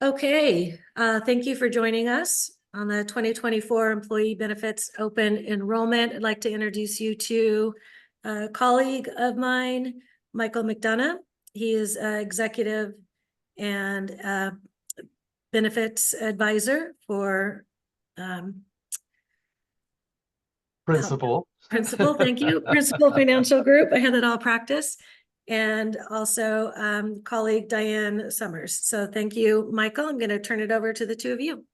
Okay, thank you for joining us on the 2024 Employee Benefits Open Enrollment. I'd like to introduce you to a colleague of mine, Michael McDonough. He is executive and benefits advisor for Principal. Principal, thank you. Principal Financial Group. I had that all practice. And also colleague Diane Summers. So thank you, Michael. I'm going to turn it over to the two of you.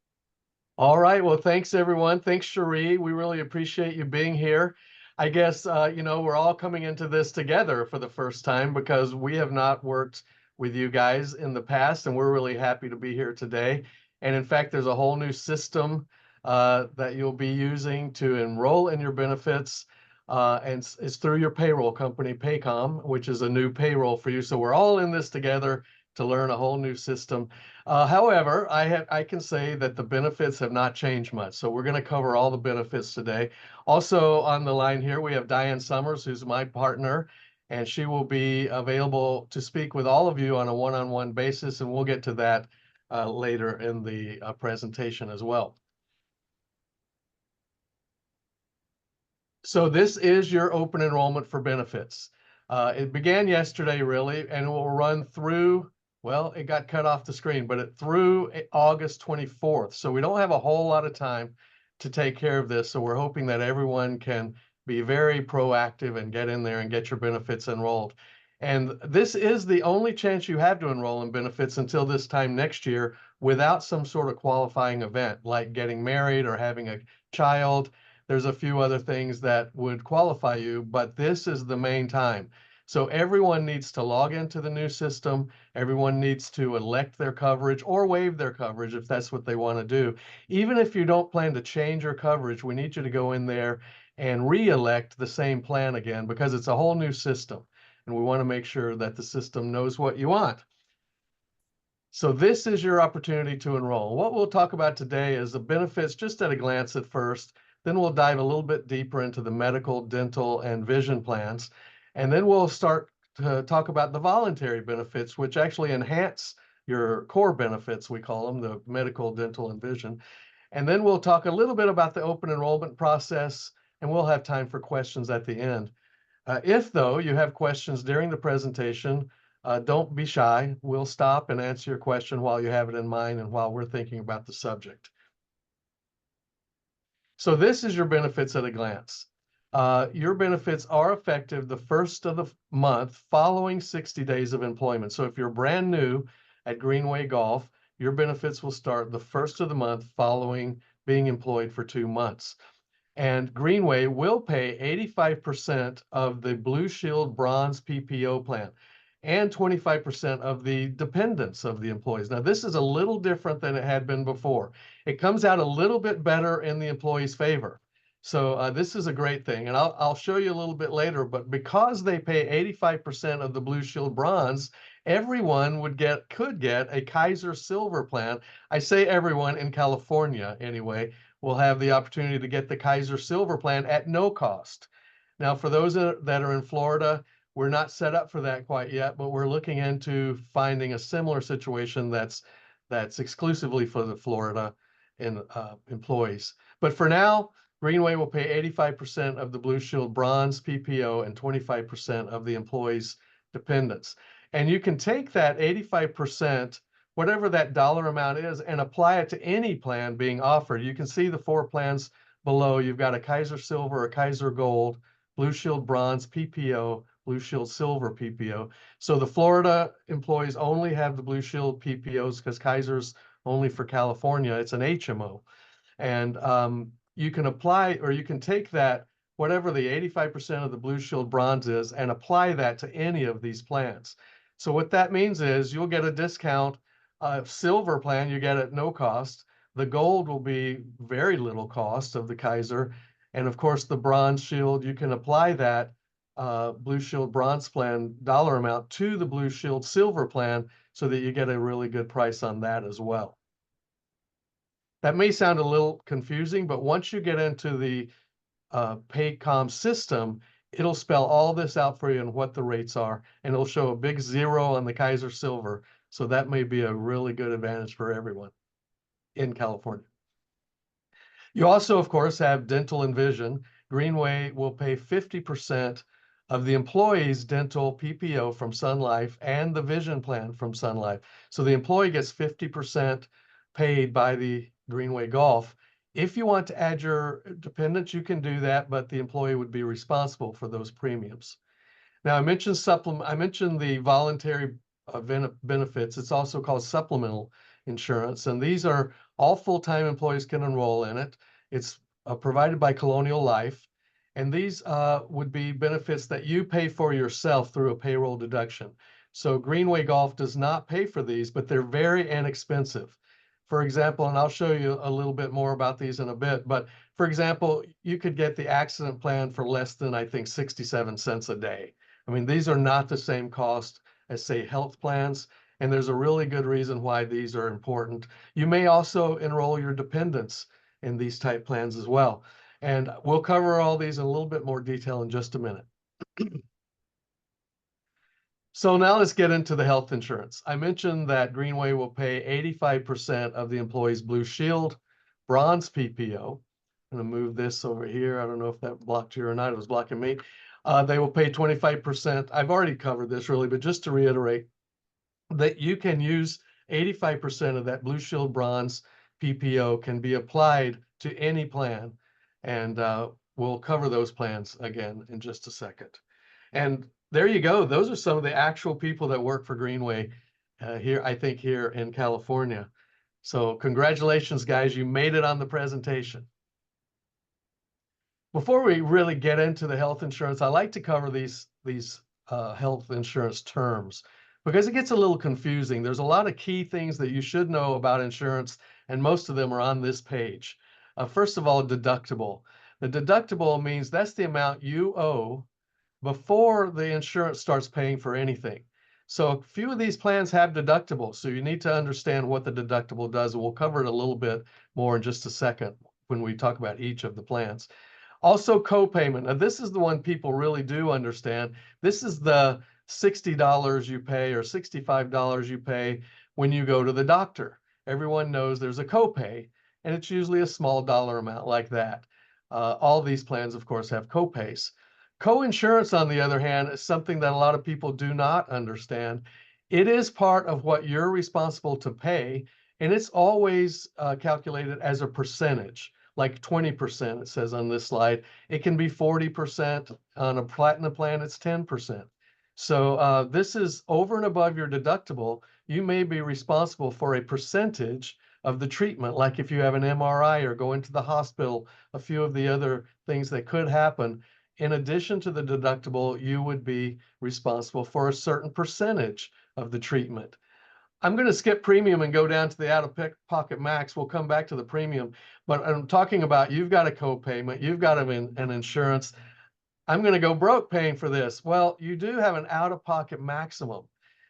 All right. Well, thanks, everyone. Thanks, Cherie. We really appreciate you being here. I guess, we're all coming into this together for the first time because we have not worked with you guys in the past, and we're really happy to be here today. And in fact, there's a whole new system that you'll be using to enroll in your benefits. And it's through your payroll company, Paycom, which is a new payroll for you. So we're all in this together to learn a whole new system. However, I can say that the benefits have not changed much. So we're going to cover all the benefits today. Also on the line here, we have Diane Summers, who's my partner, and she will be available to speak with all of you on a one-on-one basis, and we'll get to that later in the presentation as well. So this is your open enrollment for benefits. It began yesterday, really, and it will run through, well, it got cut off the screen, but through August 24th. So we don't have a whole lot of time to take care of this. So we're hoping that everyone can be very proactive and get in there and get your benefits enrolled. And this is the only chance you have to enroll in benefits until this time next year without some sort of qualifying event, like getting married or having a child. There's a few other things that would qualify you, but this is the main time. So everyone needs to log into the new system. Everyone needs to elect their coverage or waive their coverage if that's what they want to do. Even if you don't plan to change your coverage, we need you to go in there and re-elect the same plan again because it's a whole new system. And we want to make sure that the system knows what you want. So this is your opportunity to enroll. What we'll talk about today is the benefits just at a glance at first. Then we'll dive a little bit deeper into the medical, dental, and vision plans. And then we'll start to talk about the voluntary benefits, which actually enhance your core benefits, we call them, the medical, dental, and vision. And then we'll talk a little bit about the open enrollment process, and we'll have time for questions at the end. If, though, you have questions during the presentation, don't be shy. We'll stop and answer your question while you have it in mind and while we're thinking about the subject. So this is your benefits at a glance. Your benefits are effective the first of the month following 60 days of employment. So if you're brand new at Greenway Golf, your benefits will start the first of the month following being employed for 2 months. And Greenway will pay 85% of the Blue Shield Bronze PPO plan and 25% of the dependents of the employees. Now, this is a little different than it had been before. It comes out a little bit better in the employee's favor. So this is a great thing. And I'll show you a little bit later, but because they pay 85% of the Blue Shield Bronze, everyone could get a Kaiser Silver plan. I say everyone in California anyway, will have the opportunity to get the Kaiser Silver plan at no cost. Now, for those that are in Florida, we're not set up for that quite yet, but we're looking into finding a similar situation that's exclusively for the Florida employees. But for now, Greenway will pay 85% of the Blue Shield Bronze PPO and 25% of the employees' dependents. And you can take that 85%, whatever that dollar amount is, and apply it to any plan being offered. You can see the 4 plans below. You've got a Kaiser Silver, a Kaiser Gold, Blue Shield Bronze PPO, Blue Shield Silver PPO. So the Florida employees only have the Blue Shield PPOs because Kaiser's only for California. It's an HMO. And you can apply, or you can take that, whatever the 85% of the Blue Shield Bronze is, and apply that to any of these plans. So what that means is you'll get a discount. Silver plan, you get at no cost. The gold will be very little cost of the Kaiser. And of course, the Bronze Shield, you can apply that Blue Shield Bronze plan dollar amount to the Blue Shield Silver plan so that you get a really good price on that as well. That may sound a little confusing, but once you get into the Paycom system, it'll spell all this out for you and what the rates are, and it'll show a big 0 on the Kaiser Silver. So that may be a really good advantage for everyone in California. You also, of course, have dental and vision. Greenway will pay 50% of the employee's dental PPO from Sun Life and the vision plan from Sun Life. So the employee gets 50% paid by the Greenway Golf. If you want to add your dependents, you can do that, but the employee would be responsible for those premiums. Now, I mentioned the voluntary benefits. It's also called supplemental insurance, and these are all full-time employees can enroll in it. It's provided by Colonial Life, and these would be benefits that you pay for yourself through a payroll deduction. So Greenway Golf does not pay for these, but they're very inexpensive. For example, and I'll show you a little bit more about these in a bit, but for example, you could get the accident plan for less than, I think, 67 cents a day. I mean, these are not the same cost as, say, health plans, and there's a really good reason why these are important. You may also enroll your dependents in these type plans as well. And we'll cover all these in a little bit more detail in just a minute. So now let's get into the health insurance. I mentioned that Greenway will pay 85% of the employee's Blue Shield Bronze PPO. I'm going to move this over here. I don't know if that blocked you or not. It was blocking me. They will pay 25%. I've already covered this really, but just to reiterate that you can use 85% of that Blue Shield Bronze PPO can be applied to any plan. And we'll cover those plans again in just a second. And there you go. Those are some of the actual people that work for Greenway here, I think, here in California. So congratulations, guys. You made it on the presentation. Before we really get into the health insurance, I like to cover these health insurance terms because it gets a little confusing. There's a lot of key things that you should know about insurance, and most of them are on this page. First of all, deductible. The deductible means that's the amount you owe before the insurance starts paying for anything. So a few of these plans have deductibles, so you need to understand what the deductible does, and we'll cover it a little bit more in just a second when we talk about each of the plans. Also, co-payment. Now, this is the one people really do understand. This is the $60 you pay or $65 you pay when you go to the doctor. Everyone knows there's a copay, and it's usually a small dollar amount like that. All these plans, of course, have copays. Co-insurance, on the other hand, is something that a lot of people do not understand. It is part of what you're responsible to pay, and it's always calculated as a percentage. Like 20%, it says on this slide. It can be 40%. On a platinum plan, it's 10%. So this is over and above your deductible. You may be responsible for a percentage of the treatment, like if you have an MRI or go into the hospital, a few of the other things that could happen. In addition to the deductible, you would be responsible for a certain percentage of the treatment. I'm going to skip premium and go down to the out-of-pocket max. We'll come back to the premium, but I'm talking about you've got a co-payment, you've got an insurance. I'm going to go broke paying for this. Well, you do have an out-of-pocket maximum.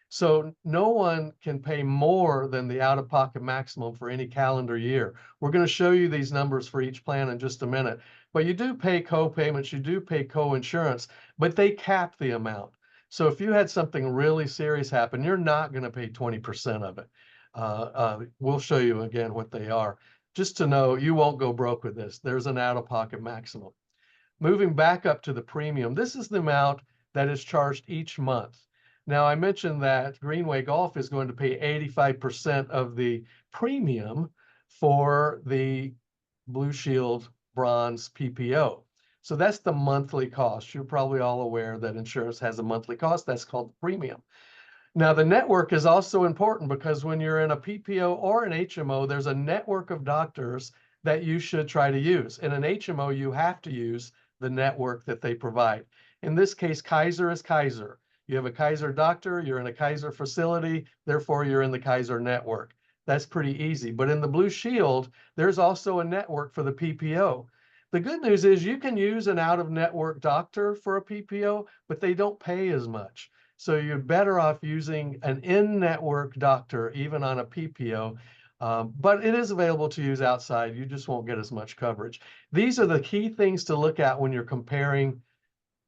So no one can pay more than the out-of-pocket maximum for any calendar year. We're going to show you these numbers for each plan in just a minute. But you do pay co-payments, you do pay co-insurance, but they cap the amount. So if you had something really serious happen, you're not going to pay 20% of it. We'll show you again what they are. Just to know, you won't go broke with this. There's an out-of-pocket maximum. Moving back up to the premium, this is the amount that is charged each month. Now, I mentioned that Greenway Golf is going to pay 85% of the premium for the Blue Shield Bronze PPO. So that's the monthly cost. You're probably all aware that insurance has a monthly cost. That's called the premium. Now, the network is also important because when you're in a PPO or an HMO, there's a network of doctors that you should try to use. In an HMO, you have to use the network that they provide. In this case, Kaiser is Kaiser. You have a Kaiser doctor, you're in a Kaiser facility, therefore you're in the Kaiser network. That's pretty easy. But in the Blue Shield, there's also a network for the PPO. The good news is you can use an out-of-network doctor for a PPO, but they don't pay as much. So you're better off using an in-network doctor, even on a PPO. But it is available to use outside. You just won't get as much coverage. These are the key things to look at when you're comparing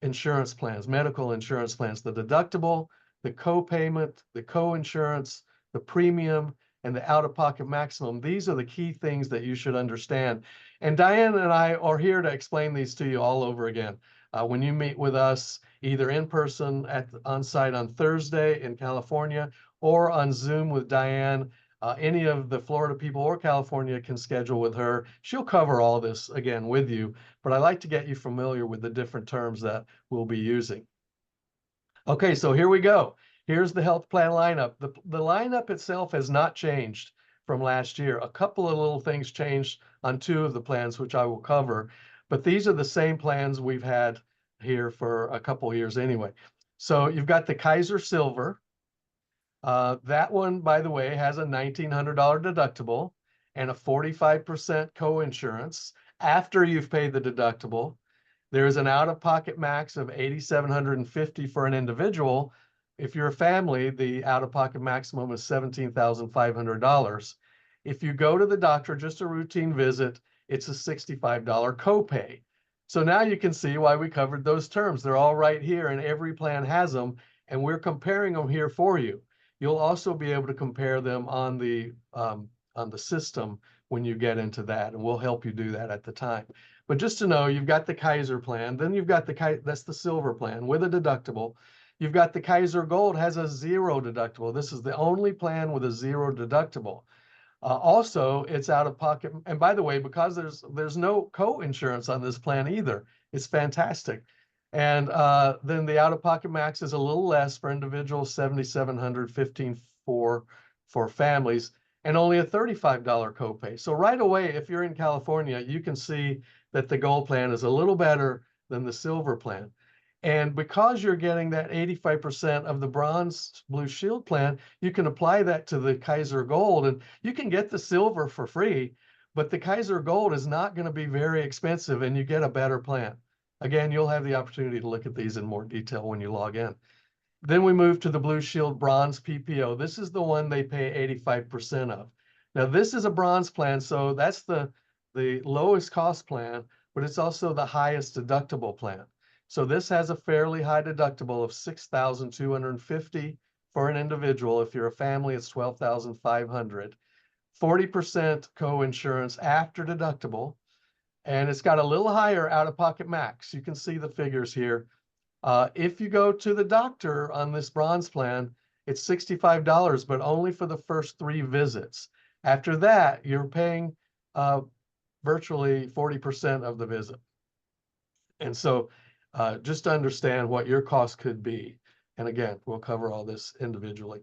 insurance plans, medical insurance plans: the deductible, the co-payment, the co-insurance, the premium, and the out-of-pocket maximum. These are the key things that you should understand. And Diane and I are here to explain these to you all over again. When you meet with us, either in person on site on Thursday in California or on Zoom with Diane, any of the Florida people or California can schedule with her. She'll cover all this again with you, but I like to get you familiar with the different terms that we'll be using. Okay, so here we go. Here's the health plan lineup. The lineup itself has not changed from last year. A couple of little things changed on two of the plans, which I will cover, but these are the same plans we've had here for a couple of years anyway. So you've got the Kaiser Silver. That one, by the way, has a $1,900 deductible and a 45% co-insurance after you've paid the deductible. There's an out-of-pocket max of $8,750 for an individual. If you're a family, the out-of-pocket maximum is $17,500. If you go to the doctor, just a routine visit, it's a $65 copay. So now you can see why we covered those terms. They're all right here, and every plan has them, and we're comparing them here for you. You'll also be able to compare them on the system when you get into that, and we'll help you do that at the time. But just to know, you've got the Kaiser plan, then you've got that's the Silver plan with a deductible. You've got the Kaiser Gold, has a zero deductible. This is the only plan with a zero deductible. Also, it's out of pocket. And by the way, because there's no co-insurance on this plan either, it's fantastic. And then the out-of-pocket max is a little less for individuals, $7,700, $15,400 for families, and only a $35 copay. So right away, if you're in California, you can see that the Gold plan is a little better than the Silver plan. And because you're getting that 85% of the Bronze Blue Shield plan, you can apply that to the Kaiser Gold, and you can get the Silver for free, but the Kaiser Gold is not going to be very expensive, and you get a better plan. Again, you'll have the opportunity to look at these in more detail when you log in. Then we move to the Blue Shield Bronze PPO. This is the one they pay 85% of. Now, this is a bronze plan, so that's the lowest cost plan, but it's also the highest deductible plan. So this has a fairly high deductible of $6,250 for an individual. If you're a family, it's $12,500. 40% co-insurance after deductible. And it's got a little higher out-of-pocket max. You can see the figures here. If you go to the doctor on this bronze plan, it's $65, but only for the first 3 visits. After that, you're paying virtually 40% of the visit. And so just to understand what your cost could be. And again, we'll cover all this individually.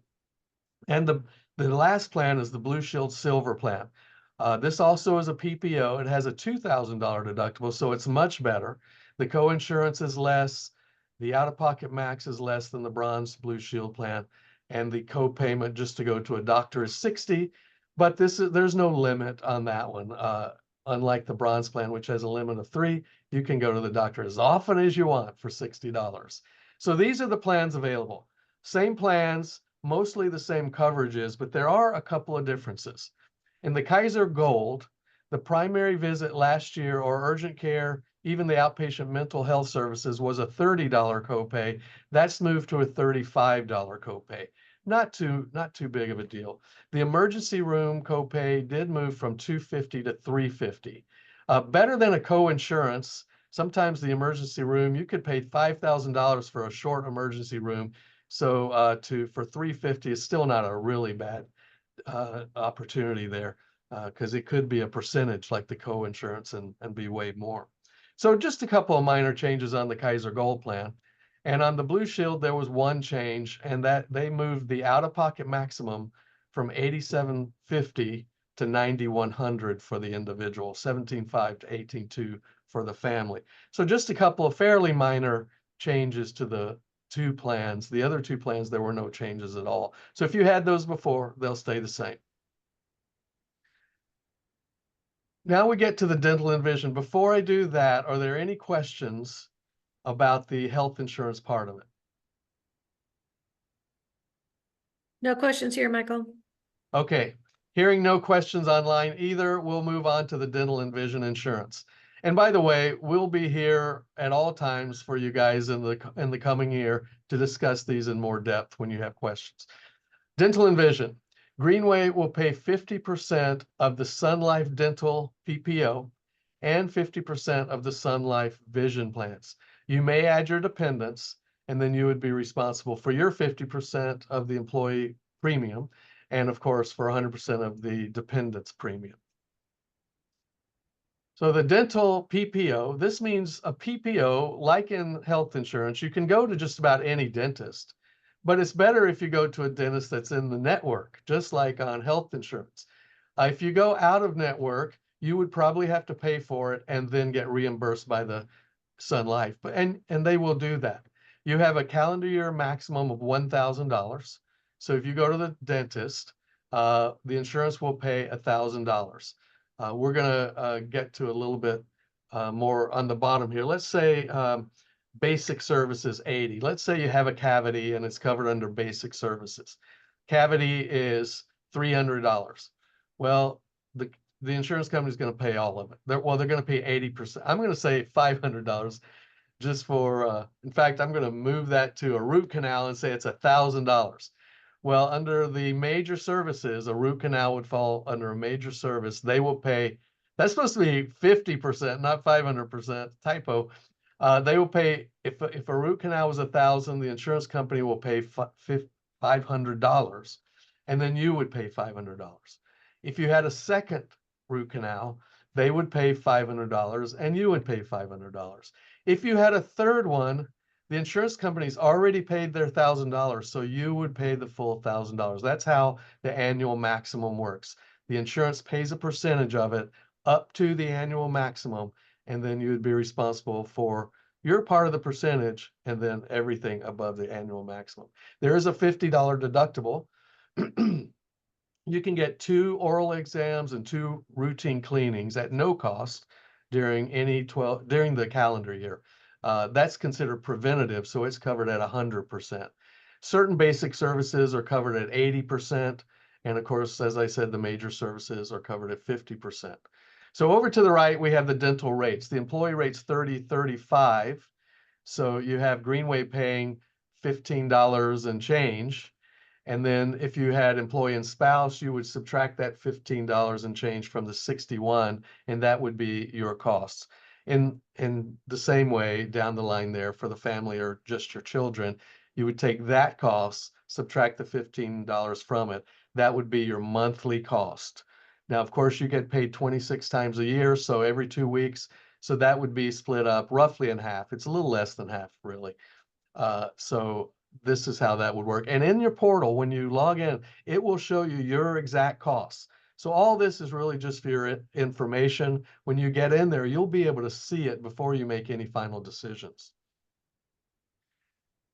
And the last plan is the Blue Shield Silver plan. This also is a PPO. It has a $2,000 deductible, so it's much better. The co-insurance is less. The out-of-pocket max is less than the Bronze Blue Shield plan. And the co-payment just to go to a doctor is $60, but there's no limit on that one. Unlike the Bronze plan, which has a limit of $3, you can go to the doctor as often as you want for $60. So these are the plans available. Same plans, mostly the same coverages, but there are a couple of differences. In the Kaiser Gold, the primary visit last year or urgent care, even the outpatient mental health services, was a $30 copay. That's moved to a $35 copay. Not too big of a deal. The emergency room copay did move from $250 to $350. Better than a co-insurance. Sometimes the emergency room, you could pay $5,000 for a short emergency room. So for $350 is still not a really bad opportunity there, because it could be a percentage like the co-insurance and be way more. So just a couple of minor changes on the Kaiser Gold plan. And on the Blue Shield, there was one change, and that they moved the out-of-pocket maximum from $8,750 to $9,100 for the individual, $17,500 to $18,200 for the family. So just a couple of fairly minor changes to the 2 plans. The other 2 plans, there were no changes at all. So if you had those before, they'll stay the same. Now we get to the dental and vision. Before I do that, are there any questions about the health insurance part of it? No questions here, Michael. Okay, hearing no questions online either, we'll move on to the dental and vision insurance. And by the way, we'll be here at all times for you guys in the coming year to discuss these in more depth when you have questions. Dental and vision. Greenway will pay 50% of the Sun Life Dental PPO and 50% of the Sun Life Vision plans. You may add your dependents, and then you would be responsible for your 50% of the employee premium, and of course, for 100% of the dependents premium. So the dental PPO, this means a PPO, like in health insurance, you can go to just about any dentist, but it's better if you go to a dentist that's in the network, just like on health insurance. If you go out of network, you would probably have to pay for it and then get reimbursed by the Sun Life, and they will do that. You have a calendar year maximum of $1,000. So if you go to the dentist, the insurance will pay $1,000. We're gonna get to a little bit more on the bottom here. Let's say basic services 80. Let's say you have a cavity and it's covered under basic services. Cavity is $300. Well, the insurance company is going to pay all of it. They're going to pay 80%. I'm going to say $500 just for, in fact, I'm going to move that to a root canal and say it's $1,000. Well, under the major services, a root canal would fall under a major service. They will pay, that's supposed to be 50%, not 500%, typo. They will pay, if a root canal was $1,000, the insurance company will pay $500, and then you would pay $500. If you had a second root canal, they would pay $500 and you would pay $500. If you had a third one, the insurance company's already paid their $1,000, so you would pay the full $1,000. That's how the annual maximum works. The insurance pays a percentage of it up to the annual maximum, and then you would be responsible for your part of the percentage and then everything above the annual maximum. There is a $50 deductible. You can get 2 oral exams and 2 routine cleanings at no cost during during the calendar year. That's considered preventative, so it's covered at 100%. Certain basic services are covered at 80%, and of course, as I said, the major services are covered at 50%. So over to the right, we have the dental rates. The employee rate's $30.35. So you have Greenway paying $15 and change. And then if you had employee and spouse, you would subtract that $15 and change from the 61, and that would be your costs. In the same way, down the line there for the family or just your children, you would take that cost, subtract the $15 from it. That would be your monthly cost. Now, of course, you get paid 26 times a year, so every 2 weeks. So that would be split up roughly in half. It's a little less than half, really. So this is how that would work. And in your portal, when you log in, it will show you your exact costs. So all this is really just for your information. When you get in there, you'll be able to see it before you make any final decisions.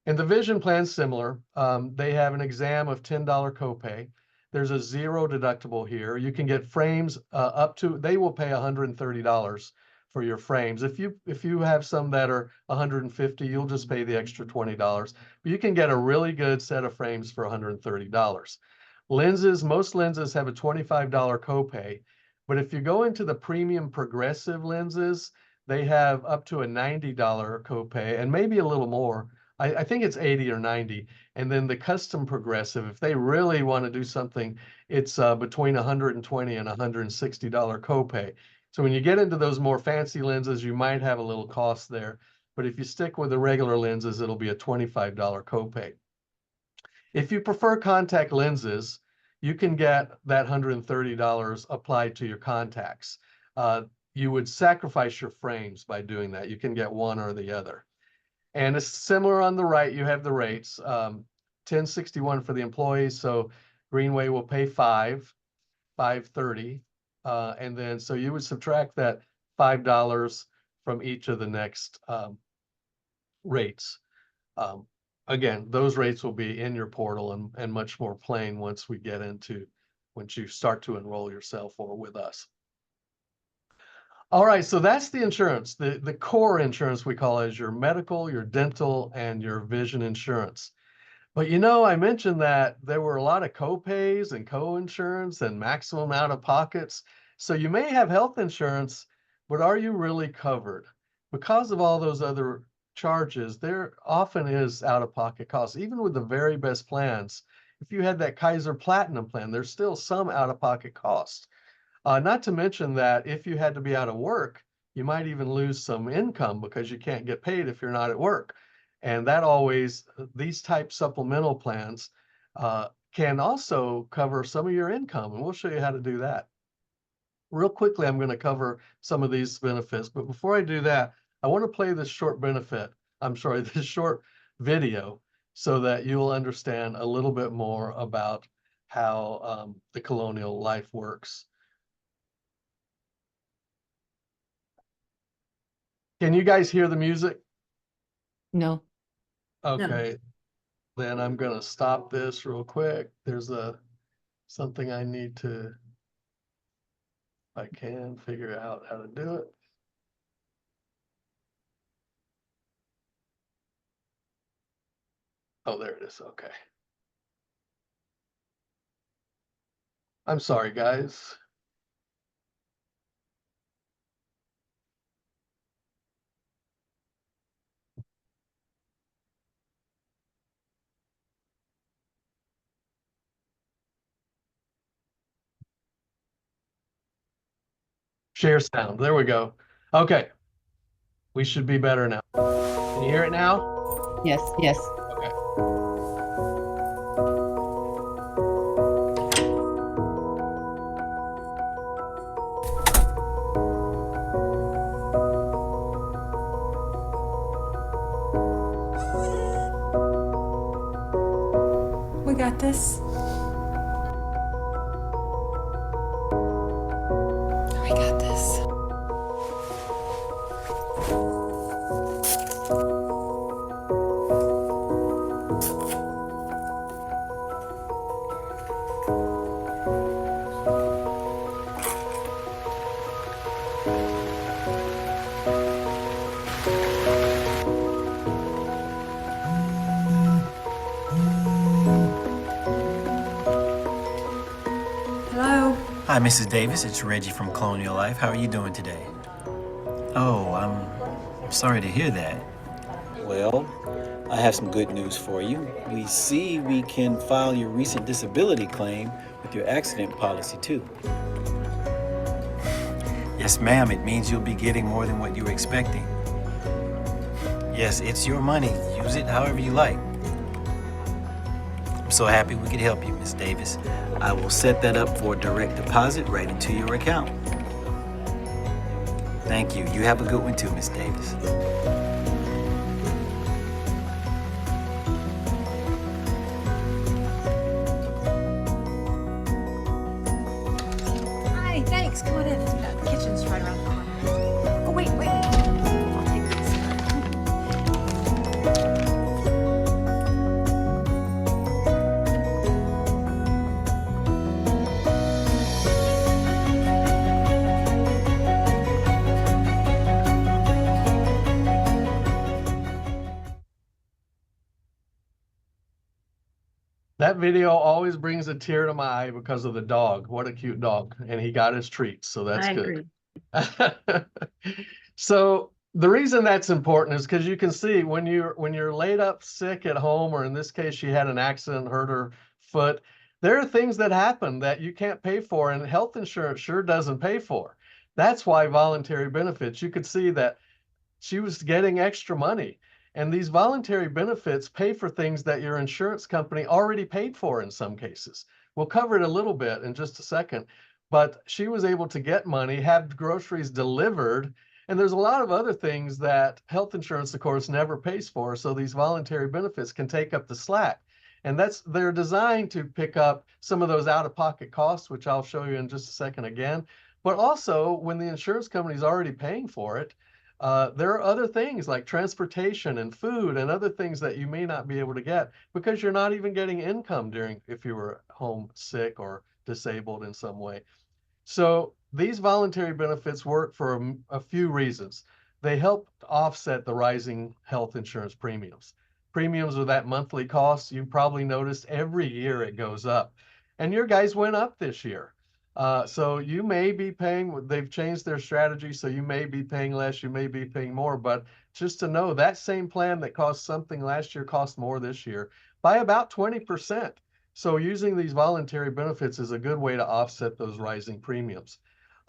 And the vision plan's similar. They have an exam of $10 copay. There's a 0 deductible here. You can get frames up to, they will pay $130 for your frames. If you have some that are $150, you'll just pay the extra $20. But you can get a really good set of frames for $130. Lenses, most lenses have a $25 copay, but if you go into the premium progressive lenses, they have up to a $90 copay and maybe a little more. I think it's 80 or 90. And then the custom progressive, if they really want to do something, it's between $120 and $160 copay. So when you get into those more fancy lenses, you might have a little cost there. But if you stick with the regular lenses, it'll be a $25 copay. If you prefer contact lenses, you can get that $130 applied to your contacts. You would sacrifice your frames by doing that. You can get one or the other. And it's similar on the right, you have the rates. $10.61 for the employees, so Greenway will pay $5.30. And then, so you would subtract that $5 from each of the next rates. Again, those rates will be in your portal and much more plain once you start to enroll yourself or with us. All right, so that's the insurance. The core insurance we call is your medical, your dental, and your vision insurance. But I mentioned that there were a lot of co-pays and co-insurance and maximum out-of-pockets. So you may have health insurance, but are you really covered? Because of all those other charges, there often is out-of-pocket costs. Even with the very best plans, if you had that Kaiser Platinum plan, there's still some out-of-pocket costs. Not to mention that if you had to be out of work, you might even lose some income because you can't get paid if you're not at work. And that always, these type supplemental plans can also cover some of your income, and we'll show you how to do that. Real quickly, I'm going to cover some of these benefits, but before I do that, I want to play this short this short video so that you will understand a little bit more about how the Colonial Life works. Can you guys hear the music? No. Okay, then I'm gonna stop this real quick. There's something I need to, if I can figure out how to do it. Oh, there it is. Okay. I'm sorry, guys. Share sound. There we go. Okay. We should be better now. Can you hear it now? Yes, yes. Okay. We got this. We got this. Hello. Hi, Mrs. Davis. It's Reggie from Colonial Life. How are you doing today? Oh, I'm sorry to hear that. Well, I have some good news for you. We see we can file your recent disability claim with your accident policy, too. Yes, ma'am. It means you'll be getting more than what you were expecting. Yes, it's your money. Use it however you like. I'm so happy we could help you, Miss Davis. I will set that up for direct deposit right into your account. Thank you. You have a good one too, Miss Davis. Hi, thanks. Come on in. The kitchen's right around the corner. Oh, wait. I'll take this. That video always brings a tear to my eye because of the dog. What a cute dog. And he got his treats, so that's I good. agree. So the reason that's important is because you can see when you're laid up sick at home, or in this case, she had an accident, hurt her foot, there are things that happen that you can't pay for, and health insurance sure doesn't pay for. That's why voluntary benefits, you could see that she was getting extra money. And these voluntary benefits pay for things that your insurance company already paid for in some cases. We'll cover it a little bit in just a second, but she was able to get money, have groceries delivered, and there's a lot of other things that health insurance, of course, never pays for. So these voluntary benefits can take up the slack. And they're designed to pick up some of those out-of-pocket costs, which I'll show you in just a second again. But also, when the insurance company is already paying for it, there are other things like transportation and food and other things that you may not be able to get because you're not even getting income if you were home sick or disabled in some way. So these voluntary benefits work for a few reasons. They help offset the rising health insurance premiums. Premiums are that monthly cost. You probably noticed every year it goes up. And your guys went up this year. So you may be paying, they've changed their strategy, so you may be paying less, you may be paying more, but just to know that same plan that cost something last year cost more this year by about 20%. So using these voluntary benefits is a good way to offset those rising premiums.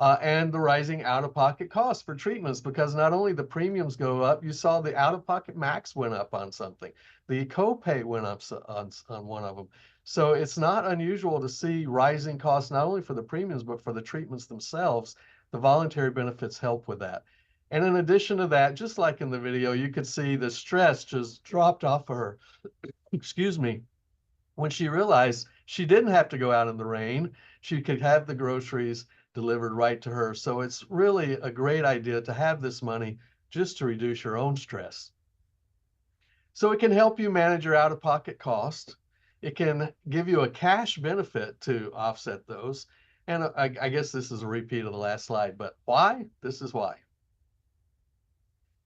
And the rising out-of-pocket costs for treatments, because not only the premiums go up, you saw the out-of-pocket max went up on something. The copay went up on one of them. So it's not unusual to see rising costs, not only for the premiums, but for the treatments themselves. The voluntary benefits help with that. And in addition to that, just like in the video, you could see the stress just dropped off of her, excuse me, when she realized she didn't have to go out in the rain. She could have the groceries delivered right to her. So it's really a great idea to have this money just to reduce your own stress. So it can help you manage your out-of-pocket cost. It can give you a cash benefit to offset those. And I guess this is a repeat of the last slide, but why? This is why.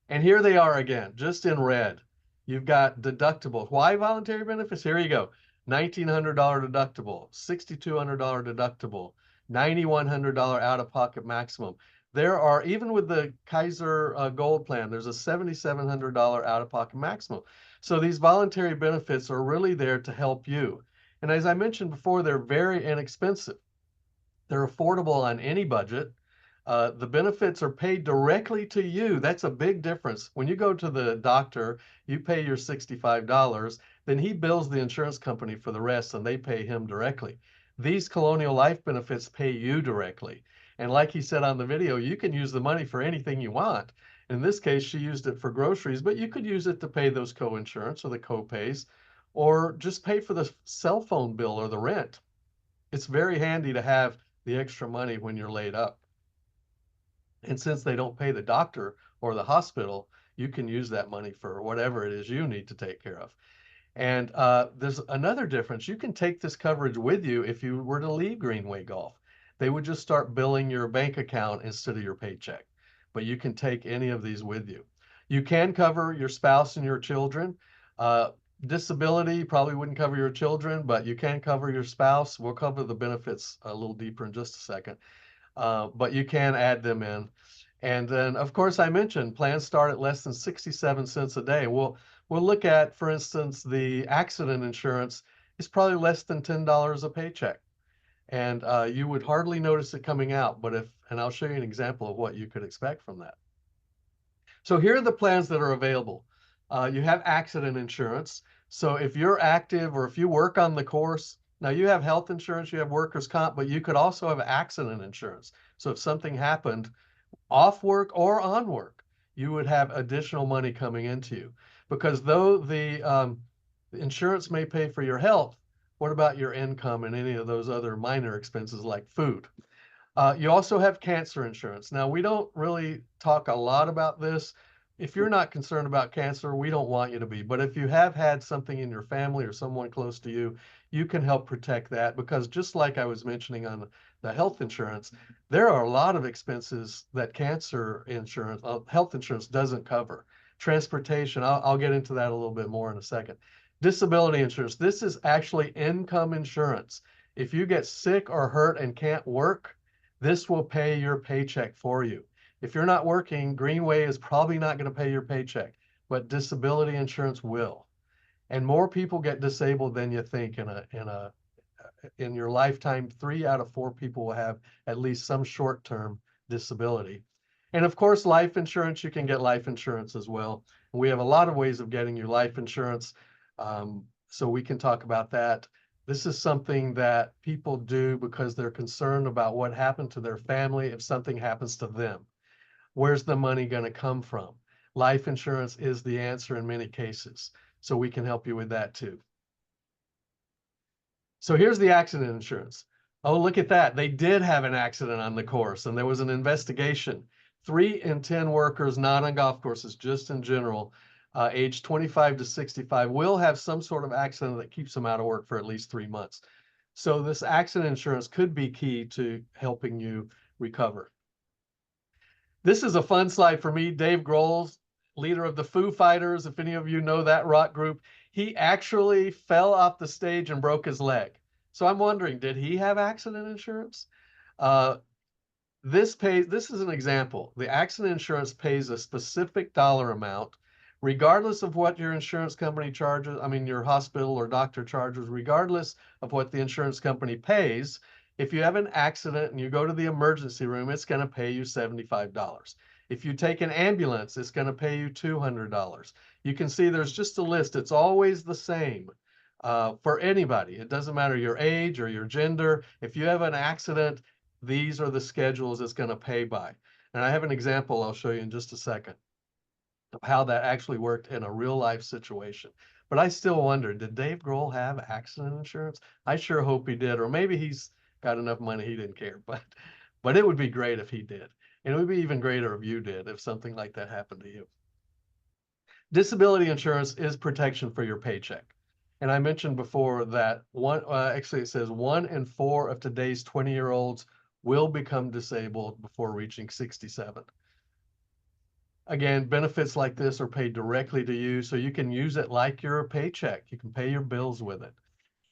And here they are again, just in red. You've got deductibles. Why voluntary benefits? Here you go. $1,900 deductible, $6,200 deductible, $9,100 out-of-pocket maximum. There are, even with the Kaiser Gold plan, there's a $7,700 out-of-pocket maximum. So these voluntary benefits are really there to help you. And as I mentioned before, they're very inexpensive. They're affordable on any budget. The benefits are paid directly to you. That's a big difference. When you go to the doctor, you pay your $65, then he bills the insurance company for the rest and they pay him directly. These Colonial Life benefits pay you directly. And like he said on the video, you can use the money for anything you want. In this case, she used it for groceries, but you could use it to pay those co-insurance or the co-pays, or just pay for the cell phone bill or the rent. It's very handy to have the extra money when you're laid up. And since they don't pay the doctor or the hospital, you can use that money for whatever it is you need to take care of. And there's another difference. You can take this coverage with you if you were to leave Greenway Golf. They would just start billing your bank account instead of your paycheck. But you can take any of these with you. You can cover your spouse and your children. Disability probably wouldn't cover your children, but you can cover your spouse. We'll cover the benefits a little deeper in just a second. But you can add them in. And then, of course, I mentioned plans start at less than 67 cents a day. We'll look at, for instance, the accident insurance is probably less than $10 a paycheck. And you would hardly notice it coming out, and I'll show you an example of what you could expect from that. So here are the plans that are available. You have accident insurance. So if you're active or if you work on the course, now you have health insurance, you have workers' comp, but you could also have accident insurance. So if something happened off work or on work, you would have additional money coming into you. Because though the insurance may pay for your health, what about your income and any of those other minor expenses like food? You also have cancer insurance. Now, we don't really talk a lot about this. If you're not concerned about cancer, we don't want you to be. But if you have had something in your family or someone close to you, you can help protect that, because just like I was mentioning on the health insurance, there are a lot of expenses that cancer insurance, health insurance doesn't cover. Transportation, I'll get into that a little bit more in a second. Disability insurance, this is actually income insurance. If you get sick or hurt and can't work, this will pay your paycheck for you. If you're not working, Greenway is probably not going to pay your paycheck, but disability insurance will. And more people get disabled than you think in your lifetime. 3 out of 4 people will have at least some short-term disability. And of course, life insurance, you can get life insurance as well. We have a lot of ways of getting your life insurance, so we can talk about that. This is something that people do because they're concerned about what happened to their family if something happens to them. Where's the money going to come from? Life insurance is the answer in many cases, so we can help you with that too. So here's the accident insurance. Oh, look at that. They did have an accident on the course and there was an investigation. 3 in 10 workers, not on golf courses, just in general, age 25 to 65, will have some sort of accident that keeps them out of work for at least 3 months. So this accident insurance could be key to helping you recover. This is a fun slide for me. Dave Grohl, leader of the Foo Fighters, if any of you know that rock group, he actually fell off the stage and broke his leg. So I'm wondering, did he have accident insurance? This is an example. The accident insurance pays a specific dollar amount regardless of what your insurance company charges, I mean, your hospital or doctor charges, regardless of what the insurance company pays, if you have an accident and you go to the emergency room, it's going to pay you $75. If you take an ambulance, it's going to pay you $200. You can see there's just a list. It's always the same for anybody. It doesn't matter your age or your gender. If you have an accident, these are the schedules it's going to pay by. And I have an example I'll show you in just a second of how that actually worked in a real life situation. But I still wonder, did Dave Grohl have accident insurance? I sure hope he did, or maybe he's got enough money he didn't care. But it would be great if he did. And it would be even greater if you did, if something like that happened to you. Disability insurance is protection for your paycheck. And I mentioned before that actually it says 1 in 4 of today's 20-year-olds will become disabled before reaching 67. Again, benefits like this are paid directly to you, so you can use it like your paycheck. You can pay your bills with it.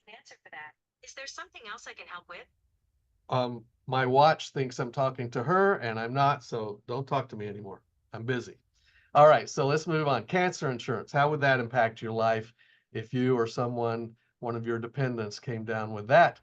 Answer for that. Is there something else I can help with? My watch thinks I'm talking to her, and I'm not, so don't talk to me anymore. I'm busy. All right, so let's move on. Cancer insurance. How would that impact your life if you or someone, one of your dependents, came down with that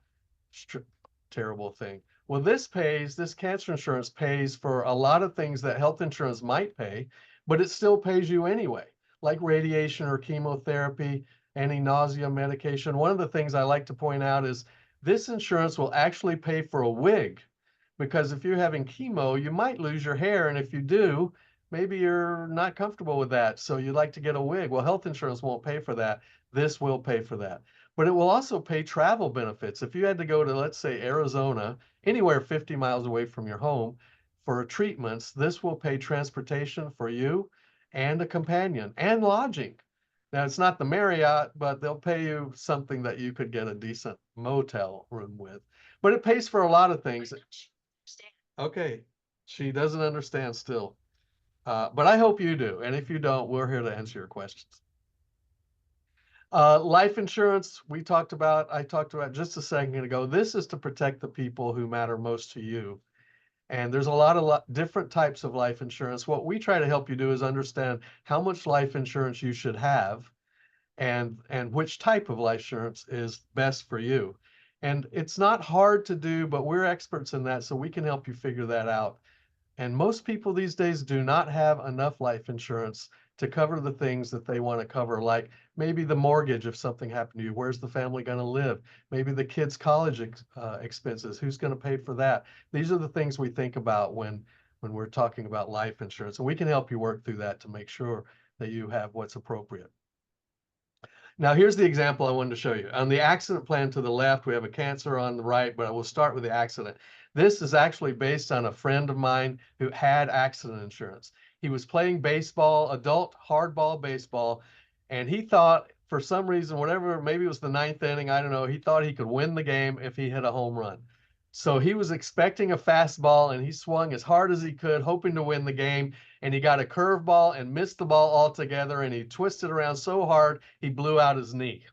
terrible thing? Well, this cancer insurance pays for a lot of things that health insurance might pay, but it still pays you anyway, like radiation or chemotherapy, anti-nausea medication. One of the things I like to point out is this insurance will actually pay for a wig, because if you're having chemo, you might lose your hair, and if you do, maybe you're not comfortable with that, so you'd like to get a wig. Well, health insurance won't pay for that. This will pay for that. But it will also pay travel benefits. If you had to go to, let's say, Arizona, anywhere 50 miles away from your home for treatments, this will pay transportation for you and a companion and lodging. Now, it's not the Marriott, but they'll pay you something that you could get a decent motel room with. But it pays for a lot of things. Okay, she doesn't understand still. But I hope you do. And if you don't, we're here to answer your questions. Life insurance, I talked about just a second ago. This is to protect the people who matter most to you. And there's a lot of different types of life insurance. What we try to help you do is understand how much life insurance you should have and which type of life insurance is best for you. And it's not hard to do, but we're experts in that, so we can help you figure that out. And most people these days do not have enough life insurance to cover the things that they want to cover, like maybe the mortgage if something happened to you. Where's the family going to live? Maybe the kids' college expenses. Who's going to pay for that? These are the things we think about when we're talking about life insurance. And we can help you work through that to make sure that you have what's appropriate. Now, here's the example I wanted to show you. On the accident plan to the left, we have a cancer on the right, but I will start with the accident. This is actually based on a friend of mine who had accident insurance. He was playing baseball, adult hardball baseball, and he thought, for some reason, whatever, maybe it was the 9th inning, I don't know, he thought he could win the game if he hit a home run. So he was expecting a fastball, and he swung as hard as he could, hoping to win the game, and he got a curveball and missed the ball altogether, and he twisted around so hard, he blew out his knee.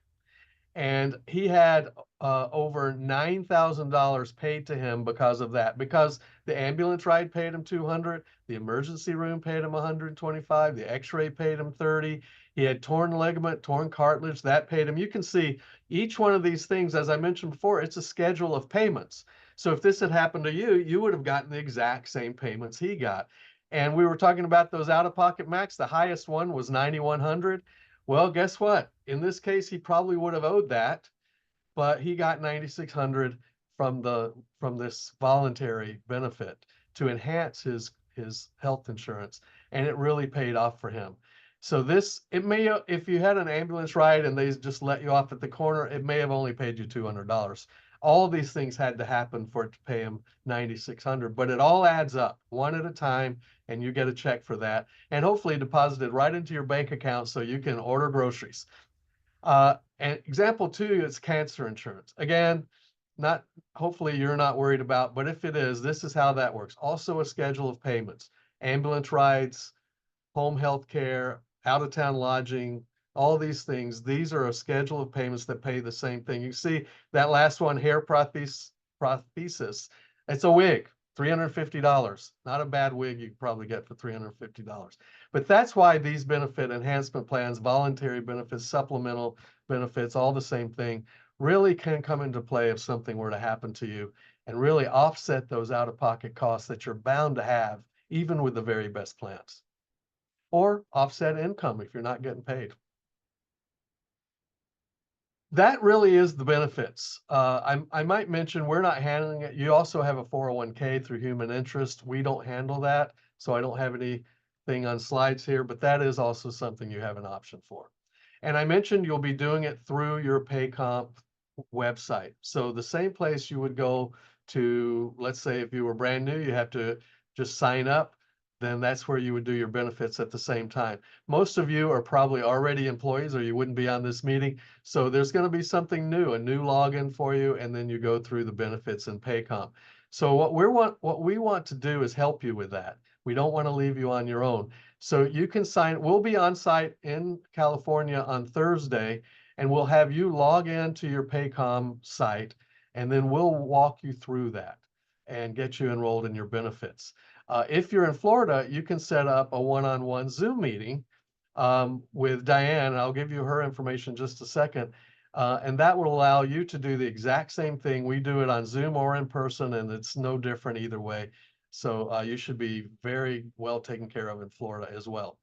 And he had over $9,000 paid to him because of that, because the ambulance ride paid him $200, the emergency room paid him $125, the x-ray paid him $30, he had torn ligament, torn cartilage, that paid him. You can see each one of these things, as I mentioned before, it's a schedule of payments. So if this had happened to you, you would have gotten the exact same payments he got. And we were talking about those out-of-pocket max. The highest one was $9,100. Well, guess what? In this case, he probably would have owed that, but he got $9,600 from this voluntary benefit to enhance his health insurance, and it really paid off for him. So it may, if you had an ambulance ride and they just let you off at the corner, it may have only paid you $200. All these things had to happen for it to pay him $9,600, but it all adds up one at a time, and you get a check for that, and hopefully deposited right into your bank account so you can order groceries. And example 2 is cancer insurance. Again, hopefully you're not worried about, but if it is, this is how that works. Also a schedule of payments, ambulance rides, home health care, out-of-town lodging, all these things. These are a schedule of payments that pay the same thing. You see that last one, hair prosthesis, it's a wig. $350. Not a bad wig you could probably get for $350. But that's why these benefit enhancement plans, voluntary benefits, supplemental benefits, all the same thing, really can come into play if something were to happen to you and really offset those out-of-pocket costs that you're bound to have, even with the very best plans. Or offset income if you're not getting paid. That really is the benefits. I might mention we're not handling it. You also have a 401k through Human Interest. We don't handle that, so I don't have anything on slides here, but that is also something you have an option for. And I mentioned you'll be doing it through your Paycomp website. So the same place you would go to, let's say if you were brand new, you have to just sign up, then that's where you would do your benefits at the same time. Most of you are probably already employees or you wouldn't be on this meeting. So there's going to be something new, a new login for you, and then you go through the benefits in Paycom. So what we want to do is help you with that. We don't want to leave you on your own. So you can sign, we'll be on site in California on Thursday, and we'll have you log into your Paycom site, and then we'll walk you through that and get you enrolled in your benefits. If you're in Florida, you can set up a one-on-one Zoom meeting with Diane, and I'll give you her information in just a second. And that will allow you to do the exact same thing. We do it on Zoom or in person, and it's no different either way. So you should be very well taken care of in Florida as well.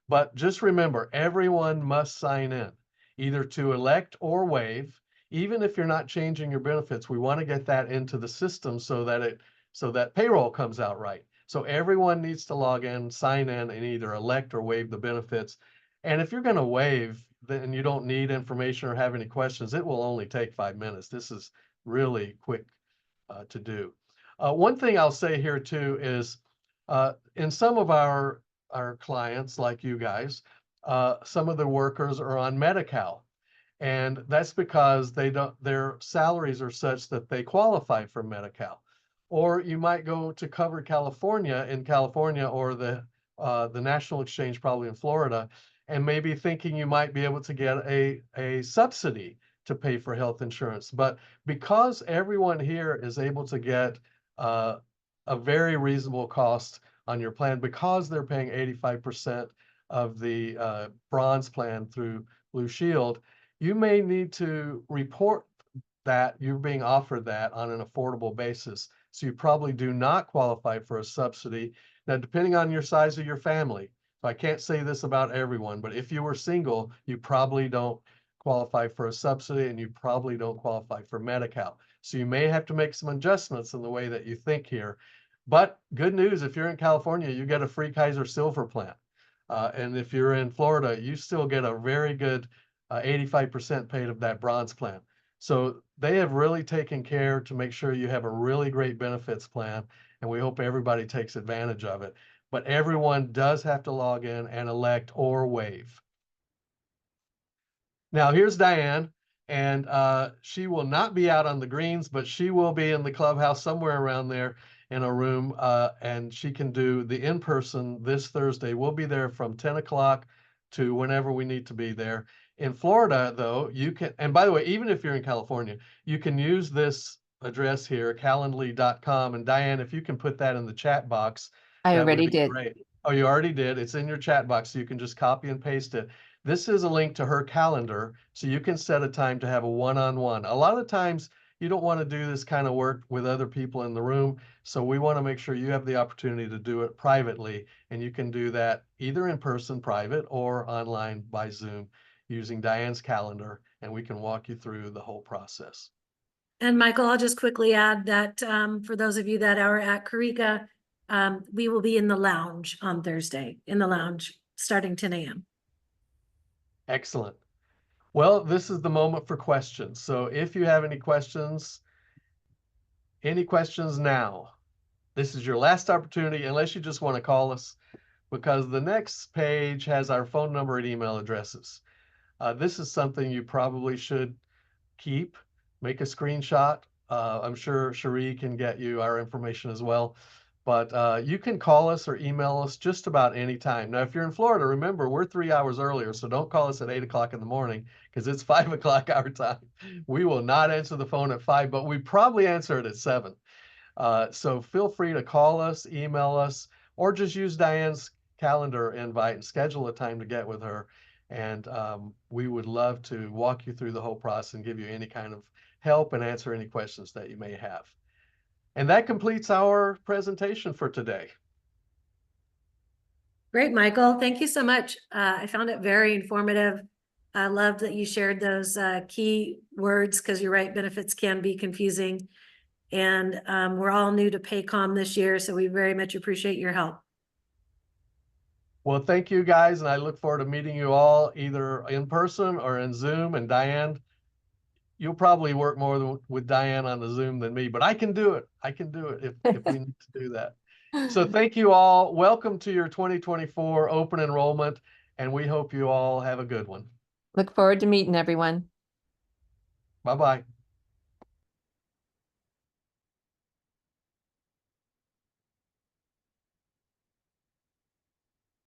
But just remember, everyone must sign in, either to elect or waive. Even if you're not changing your benefits, we want to get that into the system so that payroll comes out right. So everyone needs to log in, sign in, and either elect or waive the benefits. And if you're going to waive, then you don't need information or have any questions, it will only take 5 minutes. This is really quick to do. One thing I'll say here too is in some of our clients, like you guys, some of the workers are on Medi-Cal. And that's because their salaries are such that they qualify for Medi-Cal. Or you might go to Cover California in California, or the National Exchange probably in Florida, and maybe thinking you might be able to get a subsidy to pay for health insurance. But because everyone here is able to get a very reasonable cost on your plan, because they're paying 85% of the bronze plan through Blue Shield, you may need to report that you're being offered that on an affordable basis. So you probably do not qualify for a subsidy. Now, depending on your size of your family, so I can't say this about everyone, but if you were single, you probably don't qualify for a subsidy, and you probably don't qualify for Medi-Cal. So you may have to make some adjustments in the way that you think here. But good news, if you're in California, you get a free Kaiser Silver plan. And if you're in Florida, you still get a very good 85% paid of that bronze plan. So they have really taken care to make sure you have a really great benefits plan, and we hope everybody takes advantage of it. But everyone does have to log in and elect or waive. Now here's Diane, and she will not be out on the greens, but she will be in the clubhouse somewhere around there in a room, and she can do the in-person this Thursday. We'll be there from 10 o'clock to whenever we need to be there. In Florida, though, you can, and by the way, even if you're in California, you can use this address here, calendly.com. And Diane, if you can put that in the chat box. I that would already be did. great. Oh, you already did. It's in your chat box, so you can just copy and paste it. This is a link to her calendar, so you can set a time to have a one-on-one. A lot of times, you don't want to do this kind of work with other people in the room, so we want to make sure you have the opportunity to do it privately, and you can do that either in person, private, or online by Zoom, using Diane's calendar, and we can walk you through the whole process. And Michael, I'll just quickly add that for those of you that are at Carica, we will be in the lounge on Thursday, in the lounge, starting 10 a.m. Excellent. Well, this is the moment for questions. So if you have any questions now? This is your last opportunity, unless you just want to call us, because the next page has our phone number and email addresses. This is something you probably should keep, make a screenshot. I'm sure Cherie can get you our information as well, but you can call us or email us just about any time. Now, if you're in Florida, remember, we're 3 hours earlier, so don't call us at 8 o'clock in the morning, because it's 5 o'clock our time. We will not answer the phone at 5, but we probably answer it at 7. So feel free to call us, email us, or just use Diane's calendar invite and schedule a time to get with her. And we would love to walk you through the whole process and give you any kind of help and answer any questions that you may have. And that completes our presentation for today. Great, Michael. Thank you so much. I found it very informative. I love that you shared those key words because you're right, benefits can be confusing. And we're all new to Paycom this year, so we very much appreciate your help. Well, thank you guys, and I look forward to meeting you all either in person or in Zoom. And Diane, you'll probably work more with Diane on the Zoom than me, but I can do it. I can do it if we need to do that. So thank you all. Welcome to your 2024 open enrollment, and we hope you all have a good one. Look forward to meeting everyone. Bye-bye.